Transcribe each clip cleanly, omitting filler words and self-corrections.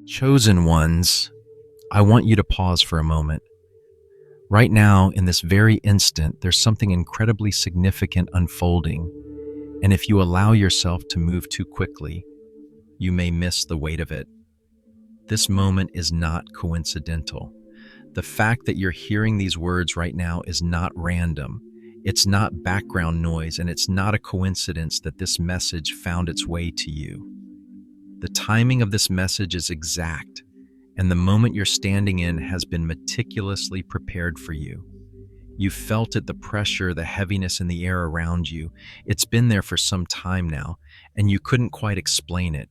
Chosen ones, I want you to pause for a moment. Right now, in this very instant, there's something incredibly significant unfolding, and if you allow yourself to move too quickly, you may miss the weight of it. This moment is not coincidental. The fact that you're hearing these words right now is not random. It's not background noise, and it's not a coincidence that this message found its way to you. The timing of this message is exact, and the moment you're standing in has been meticulously prepared for you. You felt it, the pressure, the heaviness in the air around you. It's been there for some time now, and you couldn't quite explain it.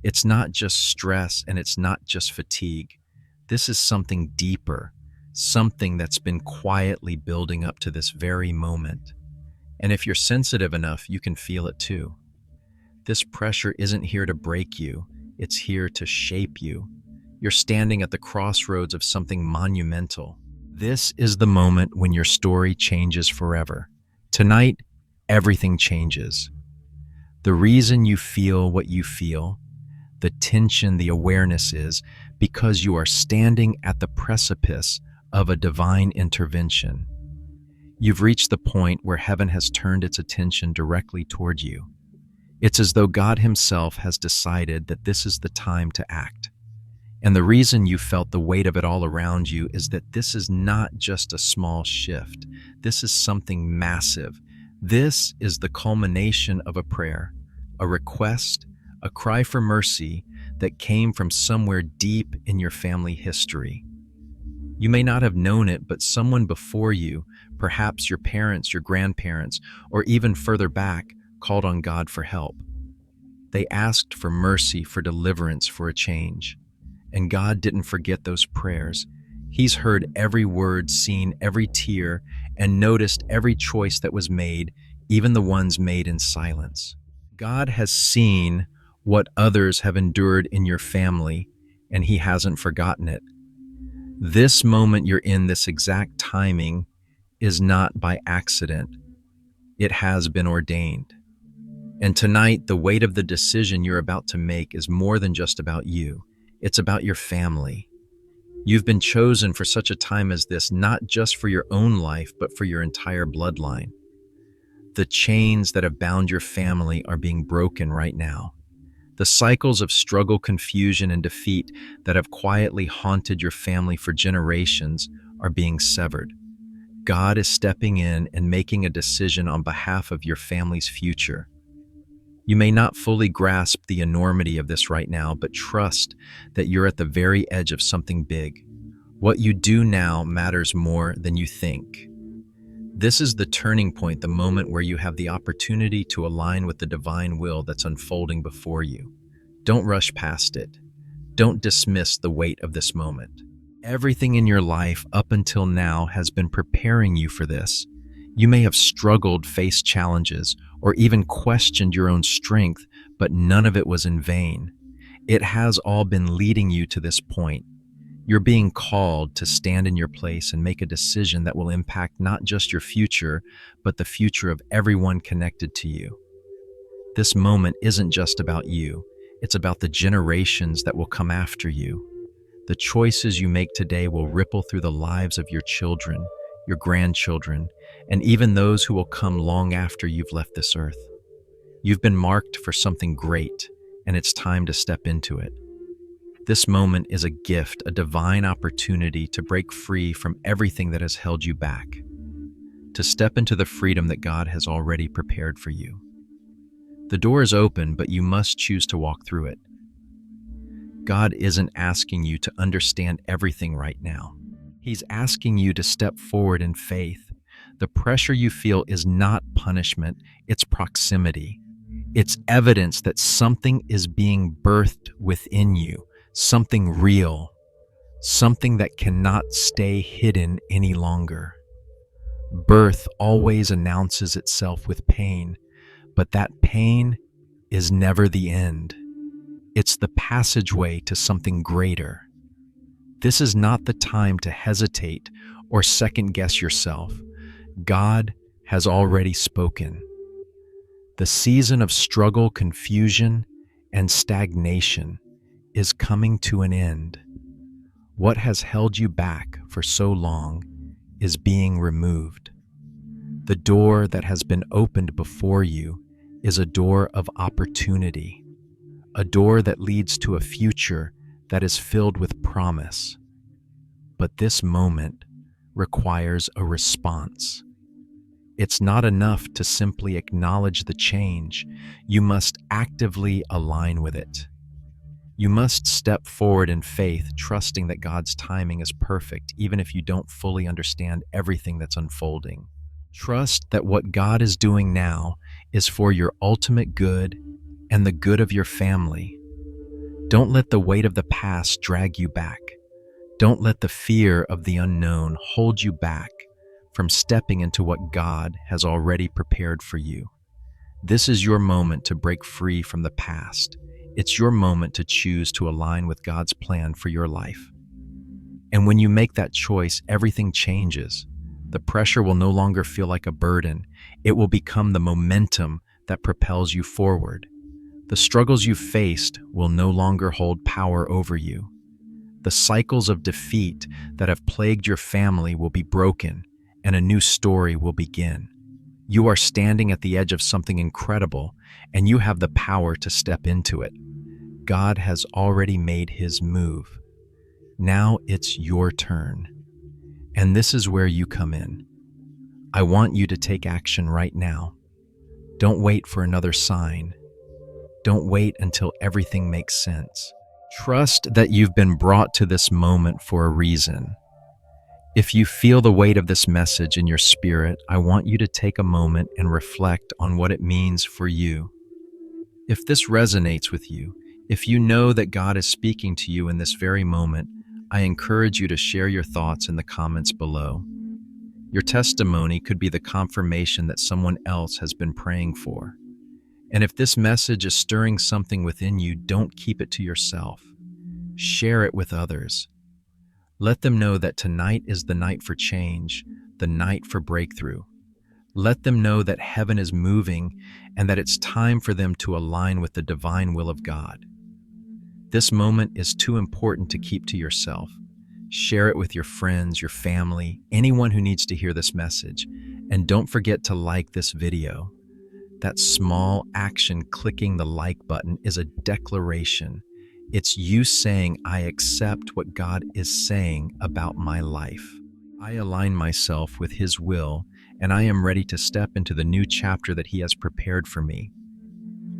It's not just stress, and it's not just fatigue. This is something deeper, something that's been quietly building up to this very moment. And if you're sensitive enough, you can feel it too. This pressure isn't here to break you, it's here to shape you. You're standing at the crossroads of something monumental. This is the moment when your story changes forever. Tonight, everything changes. The reason you feel what you feel, the tension, the awareness is because you are standing at the precipice of a divine intervention. You've reached the point where heaven has turned its attention directly toward you. It's as though God Himself has decided that this is the time to act. And the reason you felt the weight of it all around you is that this is not just a small shift. This is something massive. This is the culmination of a prayer, a request, a cry for mercy that came from somewhere deep in your family history. You may not have known it, but someone before you, perhaps your parents, your grandparents, or even further back, called on God for help. They asked for mercy, for deliverance, for a change. And God didn't forget those prayers. He's heard every word, seen every tear, and noticed every choice that was made, even the ones made in silence. God has seen what others have endured in your family, and He hasn't forgotten it. This moment you're in, this exact timing, is not by accident. It has been ordained. And tonight, the weight of the decision you're about to make is more than just about you. It's about your family. You've been chosen for such a time as this, not just for your own life, but for your entire bloodline. The chains that have bound your family are being broken right now. The cycles of struggle, confusion, and defeat that have quietly haunted your family for generations are being severed. God is stepping in and making a decision on behalf of your family's future. You may not fully grasp the enormity of this right now, but trust that you're at the very edge of something big. What you do now matters more than you think. This is the turning point, the moment where you have the opportunity to align with the divine will that's unfolding before you. Don't rush past it. Don't dismiss the weight of this moment. Everything in your life up until now has been preparing you for this. You may have struggled, faced challenges, or even questioned your own strength, but none of it was in vain. It has all been leading you to this point. You're being called to stand in your place and make a decision that will impact not just your future, but the future of everyone connected to you. This moment isn't just about you. It's about the generations that will come after you. The choices you make today will ripple through the lives of your children, your grandchildren, and even those who will come long after you've left this earth. You've been marked for something great, and it's time to step into it. This moment is a gift, a divine opportunity to break free from everything that has held you back, to step into the freedom that God has already prepared for you. The door is open, but you must choose to walk through it. God isn't asking you to understand everything right now. He's asking you to step forward in faith. The pressure you feel is not punishment, it's proximity. It's evidence that something is being birthed within you, something real, something that cannot stay hidden any longer. Birth always announces itself with pain, but that pain is never the end. It's the passageway to something greater. This is not the time to hesitate or second-guess yourself. God has already spoken. The season of struggle, confusion, and stagnation is coming to an end. What has held you back for so long is being removed. The door that has been opened before you is a door of opportunity, a door that leads to a future that is filled with promise. But this moment requires a response. It's not enough to simply acknowledge the change. You must actively align with it. You must step forward in faith, trusting that God's timing is perfect, even if you don't fully understand everything that's unfolding. Trust that what God is doing now is for your ultimate good and the good of your family. Don't let the weight of the past drag you back. Don't let the fear of the unknown hold you back from stepping into what God has already prepared for you. This is your moment to break free from the past. It's your moment to choose to align with God's plan for your life. And when you make that choice, everything changes. The pressure will no longer feel like a burden. It will become the momentum that propels you forward. The struggles you faced will no longer hold power over you. The cycles of defeat that have plagued your family will be broken, and a new story will begin. You are standing at the edge of something incredible, and you have the power to step into it. God has already made his move. Now it's your turn. And this is where you come in. I want you to take action right now. Don't wait for another sign. Don't wait until everything makes sense. Trust that you've been brought to this moment for a reason. If you feel the weight of this message in your spirit, I want you to take a moment and reflect on what it means for you. If this resonates with you, if you know that God is speaking to you in this very moment, I encourage you to share your thoughts in the comments below. Your testimony could be the confirmation that someone else has been praying for. And if this message is stirring something within you, don't keep it to yourself. Share it with others. Let them know that tonight is the night for change, the night for breakthrough. Let them know that heaven is moving and that it's time for them to align with the divine will of God. This moment is too important to keep to yourself. Share it with your friends, your family, anyone who needs to hear this message. And don't forget to like this video. That small action, clicking the like button, is a declaration. It's you saying, I accept what God is saying about my life. I align myself with his will, and I am ready to step into the new chapter that he has prepared for me.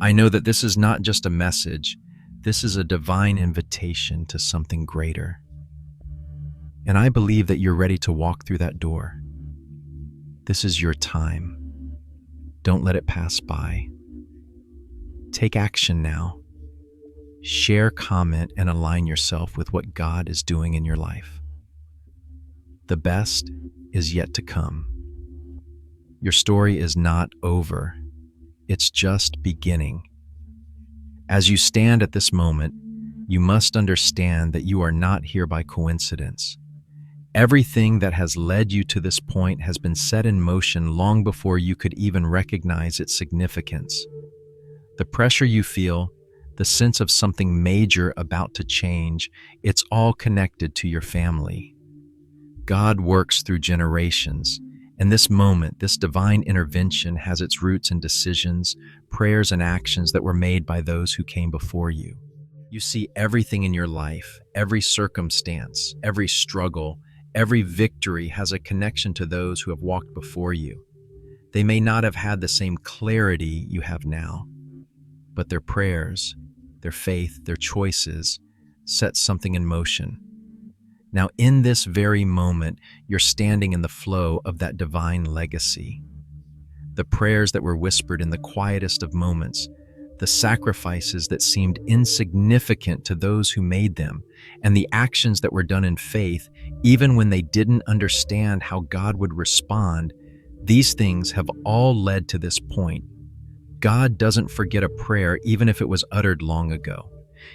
I know that this is not just a message. This is a divine invitation to something greater. And I believe that you're ready to walk through that door. This is your time. Don't let it pass by. Take action now. Share, comment, and align yourself with what God is doing in your life. The best is yet to come. Your story is not over. It's just beginning. As you stand at this moment, you must understand that you are not here by coincidence. Everything that has led you to this point has been set in motion long before you could even recognize its significance. The pressure you feel, the sense of something major about to change, it's all connected to your family. God works through generations, and this moment, this divine intervention, has its roots in decisions, prayers, and actions that were made by those who came before you. You see, everything in your life, every circumstance, every struggle, every victory has a connection to those who have walked before you. They may not have had the same clarity you have now, but their prayers, their faith, their choices set something in motion. Now, in this very moment, you're standing in the flow of that divine legacy. The prayers that were whispered in the quietest of moments, the sacrifices that seemed insignificant to those who made them, and the actions that were done in faith, even when they didn't understand how God would respond, these things have all led to this point. God doesn't forget a prayer even if it was uttered long ago.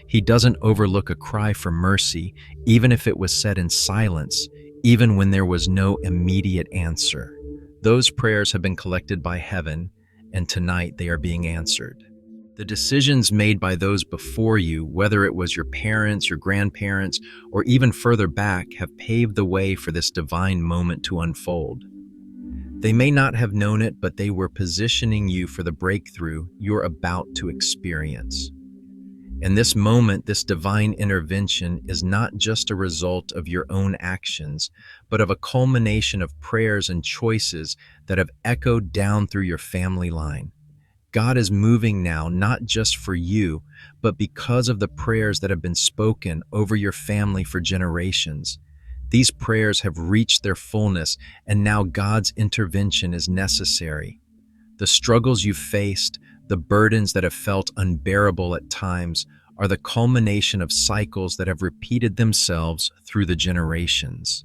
He doesn't overlook a cry for mercy, even if it was said in silence, even when there was no immediate answer. Those prayers have been collected by heaven, and tonight they are being answered. The decisions made by those before you, whether it was your parents, your grandparents, or even further back, have paved the way for this divine moment to unfold. They may not have known it, but they were positioning you for the breakthrough you're about to experience. And this moment, this divine intervention, is not just a result of your own actions, but of a culmination of prayers and choices that have echoed down through your family line. God is moving now, not just for you, but because of the prayers that have been spoken over your family for generations. These prayers have reached their fullness, and now God's intervention is necessary. The struggles you've faced, the burdens that have felt unbearable at times, are the culmination of cycles that have repeated themselves through the generations.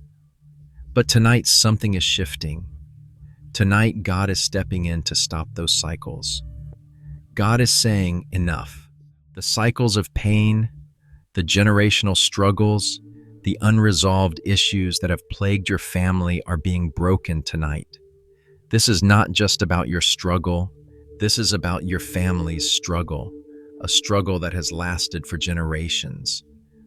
But tonight, something is shifting. Tonight, God is stepping in to stop those cycles. God is saying, enough. The cycles of pain, the generational struggles, the unresolved issues that have plagued your family are being broken tonight. This is not just about your struggle. This is about your family's struggle, a struggle that has lasted for generations.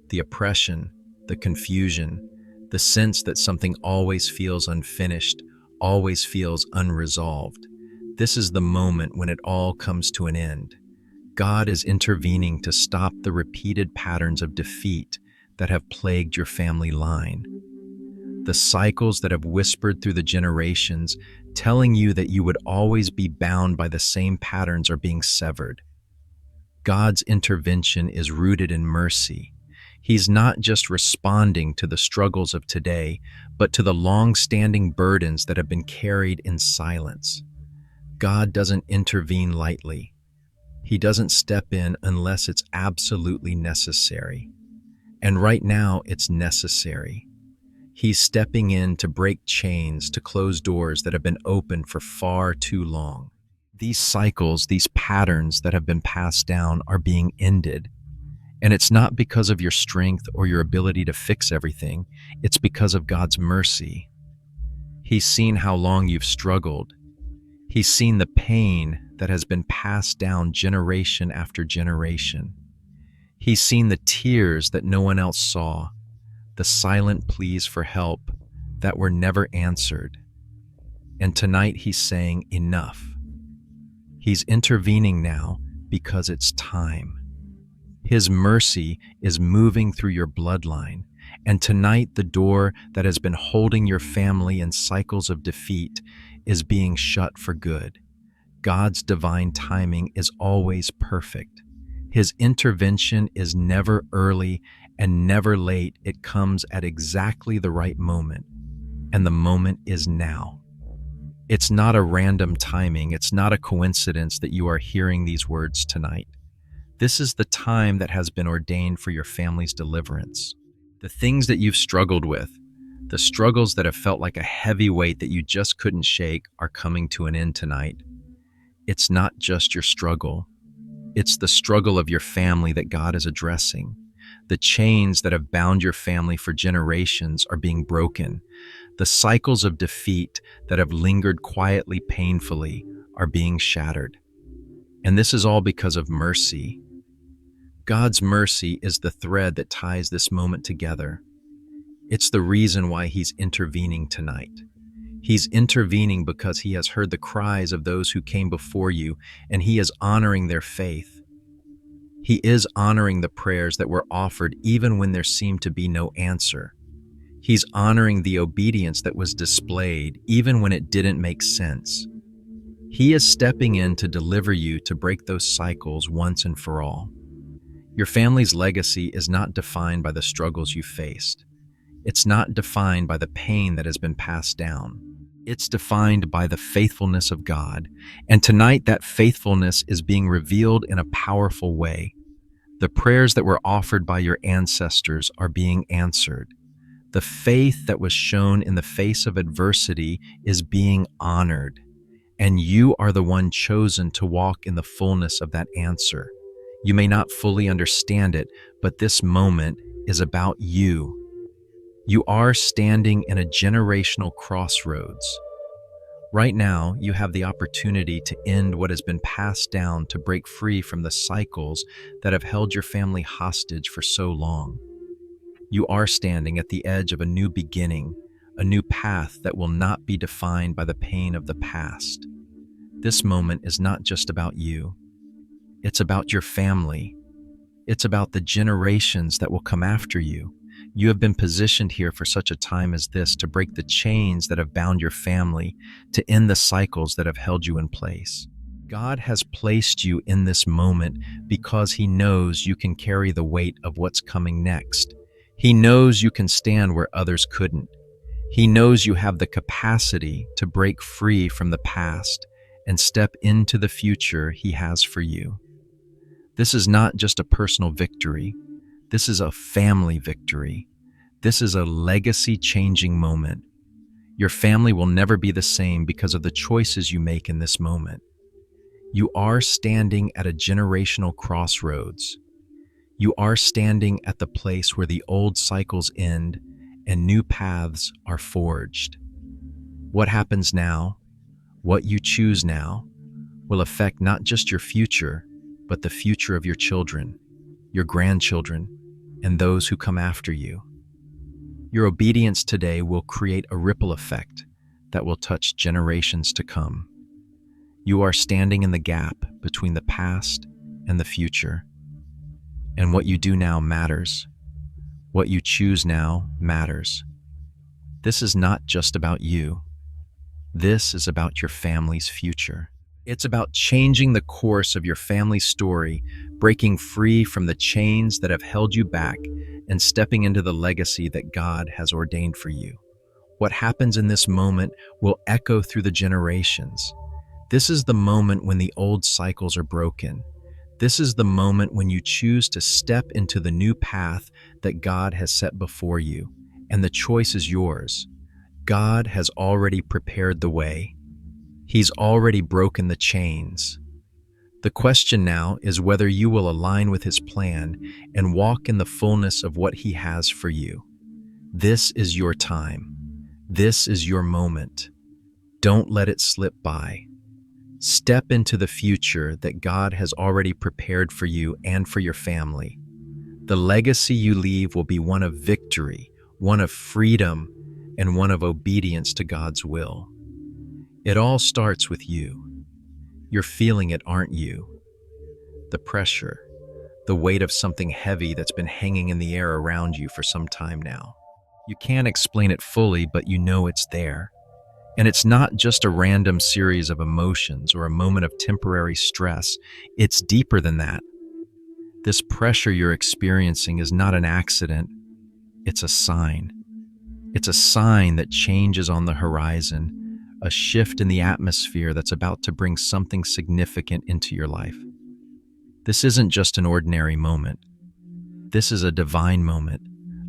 The oppression, the confusion, the sense that something always feels unfinished, always feels unresolved. This is the moment when it all comes to an end. God is intervening to stop the repeated patterns of defeat that have plagued your family line. The cycles that have whispered through the generations, telling you that you would always be bound by the same patterns, are being severed. God's intervention is rooted in mercy. He's not just responding to the struggles of today, but to the long-standing burdens that have been carried in silence. God doesn't intervene lightly. He doesn't step in unless it's absolutely necessary. And right now, it's necessary. He's stepping in to break chains, to close doors that have been open for far too long. These cycles, these patterns that have been passed down, are being ended. And it's not because of your strength or your ability to fix everything. It's because of God's mercy. He's seen how long you've struggled. He's seen the pain that has been passed down generation after generation. He's seen the tears that no one else saw, the silent pleas for help that were never answered. And tonight he's saying enough. He's intervening now because it's time. His mercy is moving through your bloodline, and tonight the door that has been holding your family in cycles of defeat is being shut for good. God's divine timing is always perfect. His intervention is never early and never late. It comes at exactly the right moment, and the moment is now. It's not a random timing. It's not a coincidence that you are hearing these words tonight. This is the time that has been ordained for your family's deliverance. The things that you've struggled with, the struggles that have felt like a heavy weight that you just couldn't shake, are coming to an end tonight. It's not just your struggle. It's the struggle of your family that God is addressing. The chains that have bound your family for generations are being broken. The cycles of defeat that have lingered quietly, painfully, are being shattered. And this is all because of mercy. God's mercy is the thread that ties this moment together. It's the reason why he's intervening tonight. He's intervening because he has heard the cries of those who came before you, and he is honoring their faith. He is honoring the prayers that were offered even when there seemed to be no answer. He's honoring the obedience that was displayed even when it didn't make sense. He is stepping in to deliver you, to break those cycles once and for all. Your family's legacy is not defined by the struggles you faced. It's not defined by the pain that has been passed down. It's defined by the faithfulness of God. And tonight, that faithfulness is being revealed in a powerful way. The prayers that were offered by your ancestors are being answered. The faith that was shown in the face of adversity is being honored. And you are the one chosen to walk in the fullness of that answer. You may not fully understand it, but this moment is about you. You are standing in a generational crossroads. Right now, you have the opportunity to end what has been passed down, to break free from the cycles that have held your family hostage for so long. You are standing at the edge of a new beginning, a new path that will not be defined by the pain of the past. This moment is not just about you. It's about your family. It's about the generations that will come after you. You have been positioned here for such a time as this, to break the chains that have bound your family, to end the cycles that have held you in place. God has placed you in this moment because He knows you can carry the weight of what's coming next. He knows you can stand where others couldn't. He knows you have the capacity to break free from the past and step into the future He has for you. This is not just a personal victory. This is a family victory. This is a legacy-changing moment. Your family will never be the same because of the choices you make in this moment. You are standing at a generational crossroads. You are standing at the place where the old cycles end and new paths are forged. What happens now, what you choose now, will affect not just your future, but the future of your children, your grandchildren, and those who come after you. Your obedience today will create a ripple effect that will touch generations to come. You are standing in the gap between the past and the future. And what you do now matters. What you choose now matters. This is not just about you. This is about your family's future. It's about changing the course of your family's story, breaking free from the chains that have held you back, and stepping into the legacy that God has ordained for you. What happens in this moment will echo through the generations. This is the moment when the old cycles are broken. This is the moment when you choose to step into the new path that God has set before you, and the choice is yours. God has already prepared the way. He's already broken the chains. The question now is whether you will align with His plan and walk in the fullness of what He has for you. This is your time. This is your moment. Don't let it slip by. Step into the future that God has already prepared for you and for your family. The legacy you leave will be one of victory, one of freedom, and one of obedience to God's will. It all starts with you. You're feeling it, aren't you? The pressure, the weight of something heavy that's been hanging in the air around you for some time now. You can't explain it fully, but you know it's there. And it's not just a random series of emotions or a moment of temporary stress. It's deeper than that. This pressure you're experiencing is not an accident. It's a sign. It's a sign that change is on the horizon, a shift in the atmosphere that's about to bring something significant into your life. This isn't just an ordinary moment. This is a divine moment,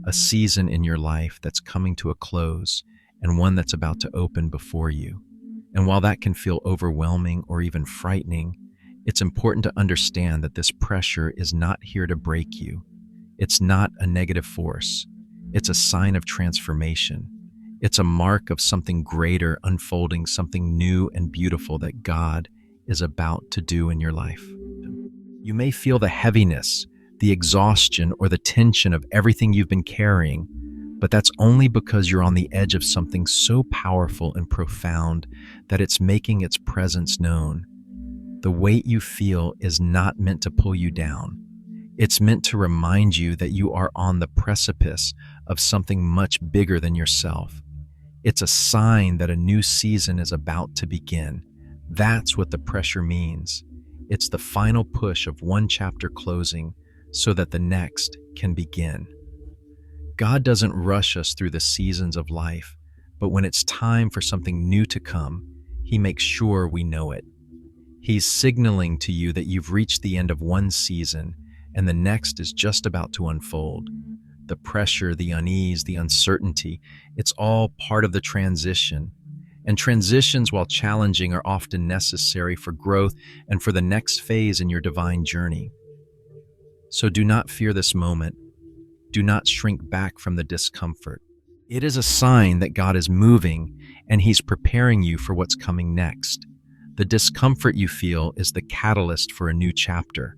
a season in your life that's coming to a close, and one that's about to open before you. And while that can feel overwhelming or even frightening, it's important to understand that this pressure is not here to break you. It's not a negative force. It's a sign of transformation. It's a mark of something greater unfolding, something new and beautiful that God is about to do in your life. You may feel the heaviness, the exhaustion, or the tension of everything you've been carrying, but that's only because you're on the edge of something so powerful and profound that it's making its presence known. The weight you feel is not meant to pull you down. It's meant to remind you that you are on the precipice of something much bigger than yourself. It's a sign that a new season is about to begin. That's what the pressure means. It's the final push of one chapter closing so that the next can begin. God doesn't rush us through the seasons of life, but when it's time for something new to come, He makes sure we know it. He's signaling to you that you've reached the end of one season and the next is just about to unfold. The pressure, the unease, the uncertainty, it's all part of the transition. And transitions, while challenging, are often necessary for growth and for the next phase in your divine journey. So do not fear this moment. Do not shrink back from the discomfort. It is a sign that God is moving and He's preparing you for what's coming next. The discomfort you feel is the catalyst for a new chapter.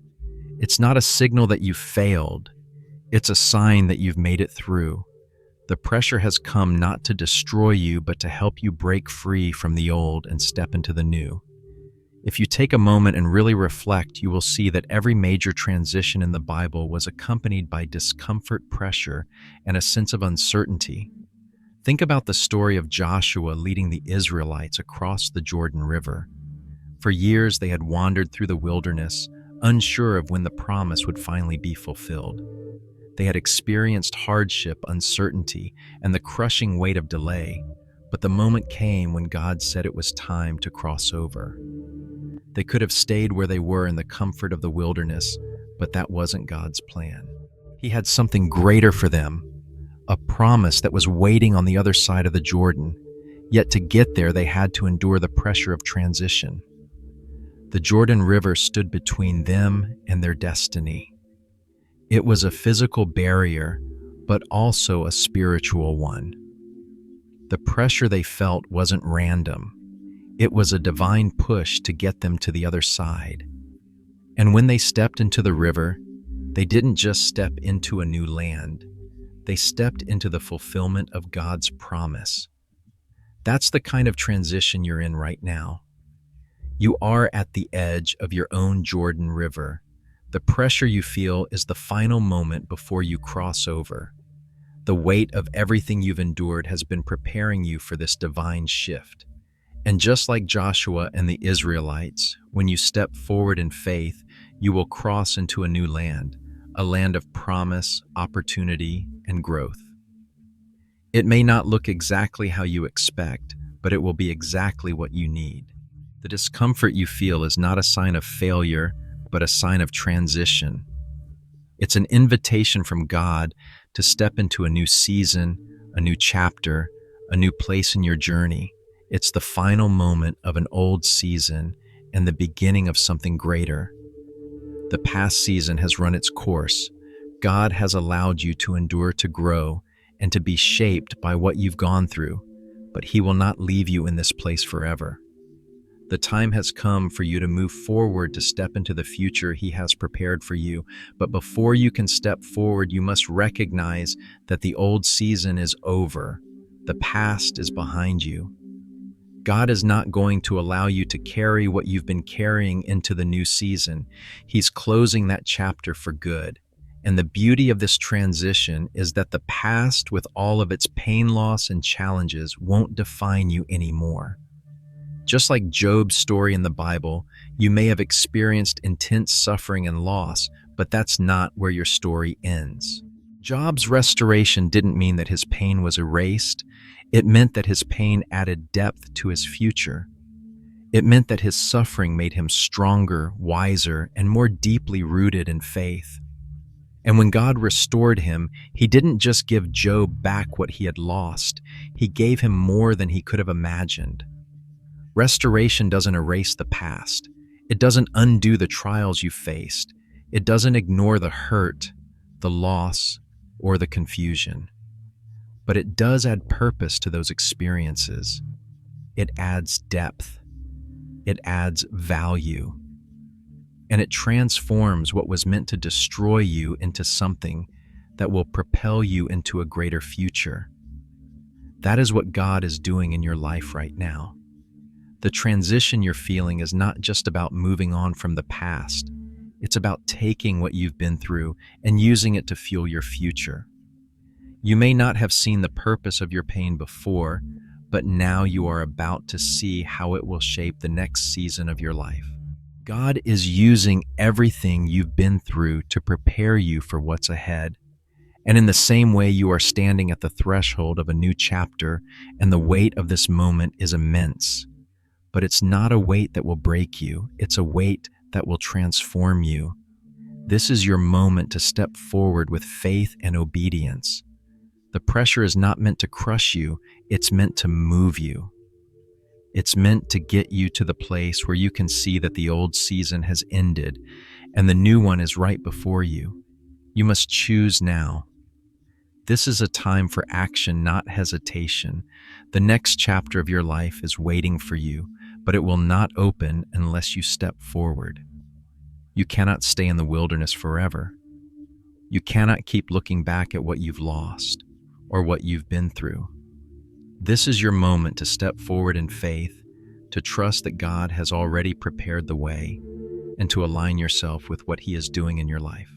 It's not a signal that you failed, it's a sign that you've made it through. The pressure has come not to destroy you, but to help you break free from the old and step into the new. If you take a moment and really reflect, you will see that every major transition in the Bible was accompanied by discomfort, pressure, and a sense of uncertainty. Think about the story of Joshua leading the Israelites across the Jordan River. For years, they had wandered through the wilderness, unsure of when the promise would finally be fulfilled. They had experienced hardship, uncertainty, and the crushing weight of delay, but the moment came when God said it was time to cross over. They could have stayed where they were in the comfort of the wilderness, but that wasn't God's plan. He had something greater for them, a promise that was waiting on the other side of the Jordan. Yet to get there, they had to endure the pressure of transition. The Jordan River stood between them and their destiny. It was a physical barrier, but also a spiritual one. The pressure they felt wasn't random. It was a divine push to get them to the other side. And when they stepped into the river, they didn't just step into a new land. They stepped into the fulfillment of God's promise. That's the kind of transition you're in right now. You are at the edge of your own Jordan River. The pressure you feel is the final moment before you cross over. The weight of everything you've endured has been preparing you for this divine shift. And just like Joshua and the Israelites, when you step forward in faith, you will cross into a new land, a land of promise, opportunity, and growth. It may not look exactly how you expect, but it will be exactly what you need. The discomfort you feel is not a sign of failure, but a sign of transition. It's an invitation from God to step into a new season, a new chapter, a new place in your journey. It's the final moment of an old season and the beginning of something greater. The past season has run its course. God has allowed you to endure, to grow, and to be shaped by what you've gone through, but He will not leave you in this place forever. The time has come for you to move forward, to step into the future He has prepared for you. But before you can step forward, you must recognize that the old season is over. The past is behind you. God is not going to allow you to carry what you've been carrying into the new season. He's closing that chapter for good. And the beauty of this transition is that the past, with all of its pain, loss, and challenges, won't define you anymore. Just like Job's story in the Bible, you may have experienced intense suffering and loss, but that's not where your story ends. Job's restoration didn't mean that his pain was erased. It meant that his pain added depth to his future. It meant that his suffering made him stronger, wiser, and more deeply rooted in faith. And when God restored him, He didn't just give Job back what he had lost. He gave him more than he could have imagined. Restoration doesn't erase the past. It doesn't undo the trials you faced. It doesn't ignore the hurt, the loss, or the confusion. But it does add purpose to those experiences. It adds depth. It adds value. And it transforms what was meant to destroy you into something that will propel you into a greater future. That is what God is doing in your life right now. The transition you're feeling is not just about moving on from the past. It's about taking what you've been through and using it to fuel your future. You may not have seen the purpose of your pain before, but now you are about to see how it will shape the next season of your life. God is using everything you've been through to prepare you for what's ahead. And in the same way, you are standing at the threshold of a new chapter, and the weight of this moment is immense. But it's not a weight that will break you. It's a weight that will transform you. This is your moment to step forward with faith and obedience. The pressure is not meant to crush you. It's meant to move you. It's meant to get you to the place where you can see that the old season has ended and the new one is right before you. You must choose now. This is a time for action, not hesitation. The next chapter of your life is waiting for you, but it will not open unless you step forward. You cannot stay in the wilderness forever. You cannot keep looking back at what you've lost or what you've been through. This is your moment to step forward in faith, to trust that God has already prepared the way, and to align yourself with what He is doing in your life.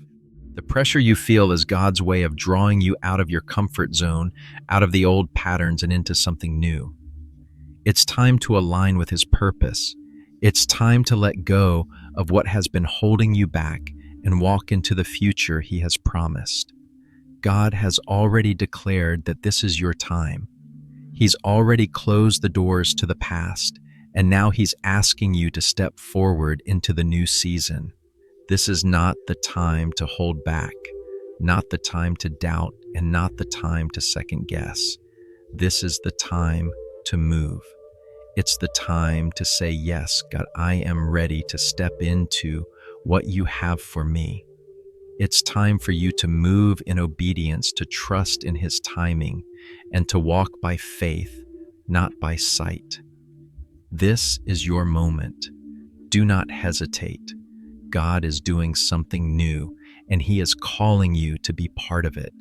The pressure you feel is God's way of drawing you out of your comfort zone, out of the old patterns, and into something new. It's time to align with His purpose. It's time to let go of what has been holding you back and walk into the future He has promised. God has already declared that this is your time. He's already closed the doors to the past, and now He's asking you to step forward into the new season. This is not the time to hold back, not the time to doubt, and not the time to second guess. This is the time to move. It's the time to say, yes, God, I am ready to step into what you have for me. It's time for you to move in obedience, to trust in His timing, and to walk by faith, not by sight. This is your moment. Do not hesitate. God is doing something new, and He is calling you to be part of it.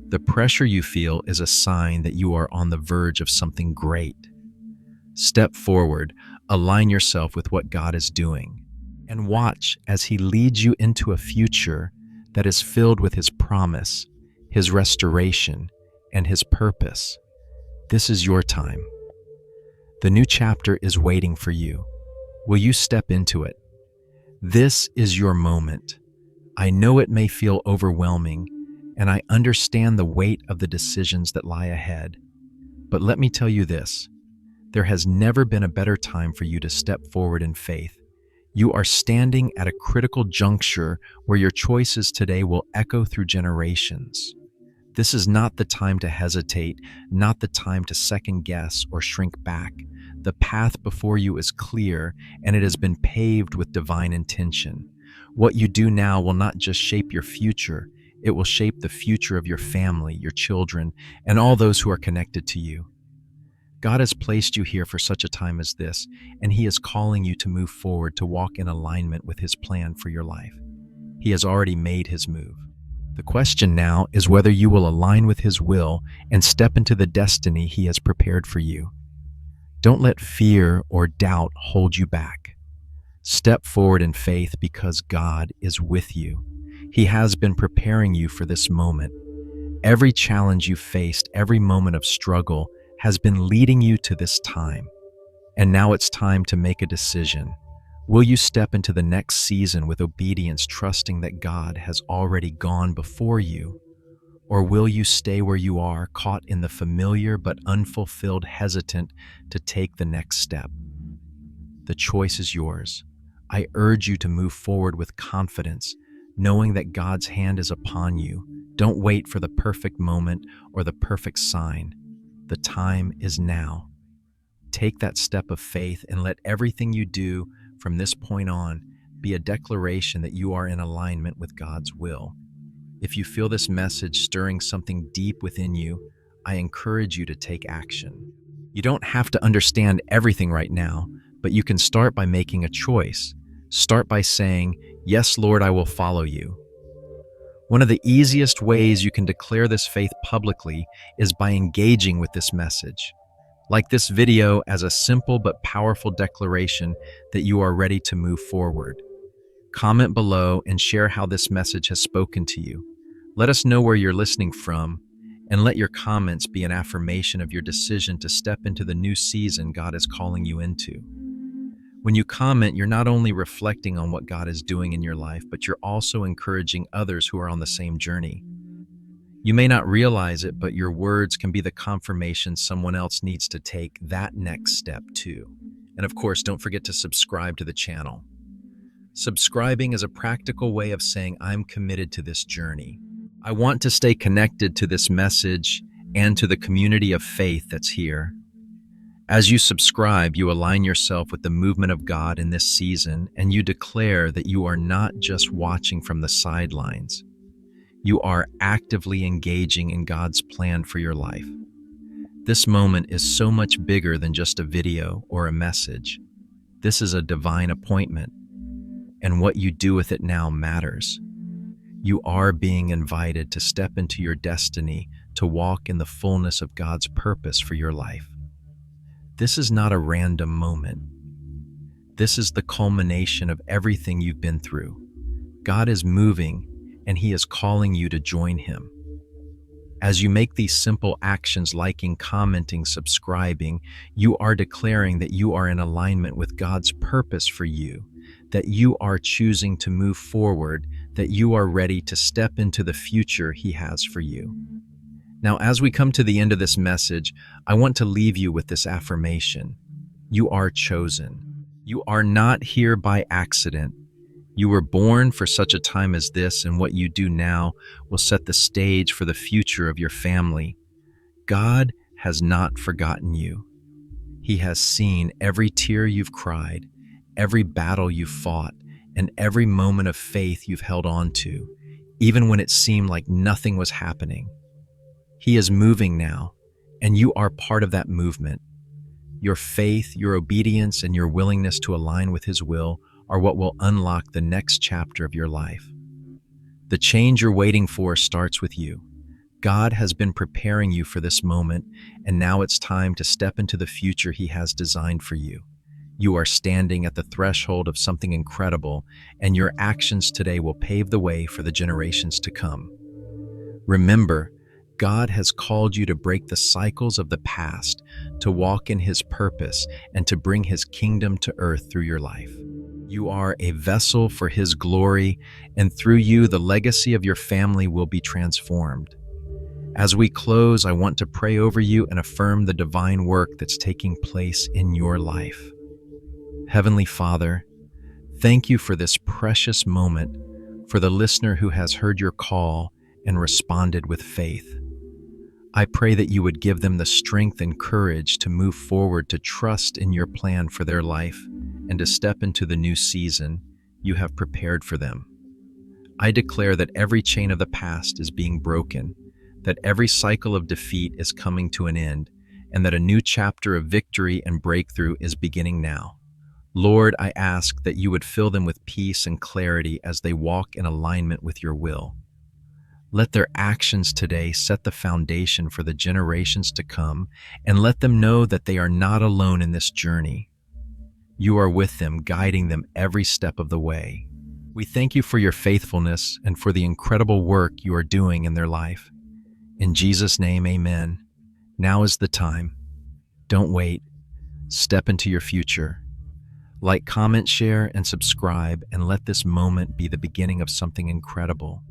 The pressure you feel is a sign that you are on the verge of something great. Step forward, align yourself with what God is doing, and watch as He leads you into a future that is filled with His promise, His restoration, and His purpose. This is your time. The new chapter is waiting for you. Will you step into it? This is your moment. I know it may feel overwhelming, and I understand the weight of the decisions that lie ahead. But let me tell you this, there has never been a better time for you to step forward in faith. You are standing at a critical juncture where your choices today will echo through generations. This is not the time to hesitate, not the time to second guess or shrink back. The path before you is clear, and it has been paved with divine intention. What you do now will not just shape your future, it will shape the future of your family, your children, and all those who are connected to you. God has placed you here for such a time as this, and He is calling you to move forward, to walk in alignment with His plan for your life. He has already made His move. The question now is whether you will align with His will and step into the destiny He has prepared for you. Don't let fear or doubt hold you back. Step forward in faith because God is with you. He has been preparing you for this moment. Every challenge you faced, every moment of struggle has been leading you to this time. And now it's time to make a decision. Will you step into the next season with obedience, trusting that God has already gone before you? Or will you stay where you are, caught in the familiar but unfulfilled, hesitant to take the next step? The choice is yours. I urge you to move forward with confidence, knowing that God's hand is upon you. Don't wait for the perfect moment or the perfect sign. The time is now. Take that step of faith and let everything you do from this point on be a declaration that you are in alignment with God's will. If you feel this message stirring something deep within you, I encourage you to take action. You don't have to understand everything right now, but you can start by making a choice. Start by saying, "Yes, Lord, I will follow you." One of the easiest ways you can declare this faith publicly is by engaging with this message. Like this video as a simple but powerful declaration that you are ready to move forward. Comment below and share how this message has spoken to you. Let us know where you're listening from, and let your comments be an affirmation of your decision to step into the new season God is calling you into. When you comment, you're not only reflecting on what God is doing in your life, but you're also encouraging others who are on the same journey. You may not realize it, but your words can be the confirmation someone else needs to take that next step too. And of course, don't forget to subscribe to the channel. Subscribing is a practical way of saying, I'm committed to this journey. I want to stay connected to this message and to the community of faith that's here. As you subscribe, you align yourself with the movement of God in this season, and you declare that you are not just watching from the sidelines. You are actively engaging in God's plan for your life. This moment is so much bigger than just a video or a message. This is a divine appointment, and what you do with it now matters. You are being invited to step into your destiny, to walk in the fullness of God's purpose for your life. This is not a random moment. This is the culmination of everything you've been through. God is moving, and He is calling you to join Him. As you make these simple actions, liking, commenting, subscribing, you are declaring that you are in alignment with God's purpose for you, that you are choosing to move forward, that you are ready to step into the future He has for you. Now, as we come to the end of this message, I want to leave you with this affirmation. You are chosen. You are not here by accident. You were born for such a time as this, and what you do now will set the stage for the future of your family. God has not forgotten you. He has seen every tear you've cried, every battle you've fought, and every moment of faith you've held on to, even when it seemed like nothing was happening. He is moving now, and you are part of that movement. Your faith, your obedience, and your willingness to align with His will are what will unlock the next chapter of your life. The change you're waiting for starts with you. God has been preparing you for this moment, and now it's time to step into the future He has designed for you. You are standing at the threshold of something incredible, and your actions today will pave the way for the generations to come. Remember, God has called you to break the cycles of the past, to walk in His purpose, and to bring His kingdom to earth through your life. You are a vessel for His glory, and through you, the legacy of your family will be transformed. As we close, I want to pray over you and affirm the divine work that's taking place in your life. Heavenly Father, thank you for this precious moment, for the listener who has heard your call and responded with faith. I pray that you would give them the strength and courage to move forward, to trust in your plan for their life, and to step into the new season you have prepared for them. I declare that every chain of the past is being broken, that every cycle of defeat is coming to an end, and that a new chapter of victory and breakthrough is beginning now. Lord, I ask that you would fill them with peace and clarity as they walk in alignment with your will. Let their actions today set the foundation for the generations to come, and let them know that they are not alone in this journey. You are with them, guiding them every step of the way. We thank you for your faithfulness and for the incredible work you are doing in their life. In Jesus' name, amen. Now is the time. Don't wait. Step into your future. Like, comment, share, and subscribe, and let this moment be the beginning of something incredible.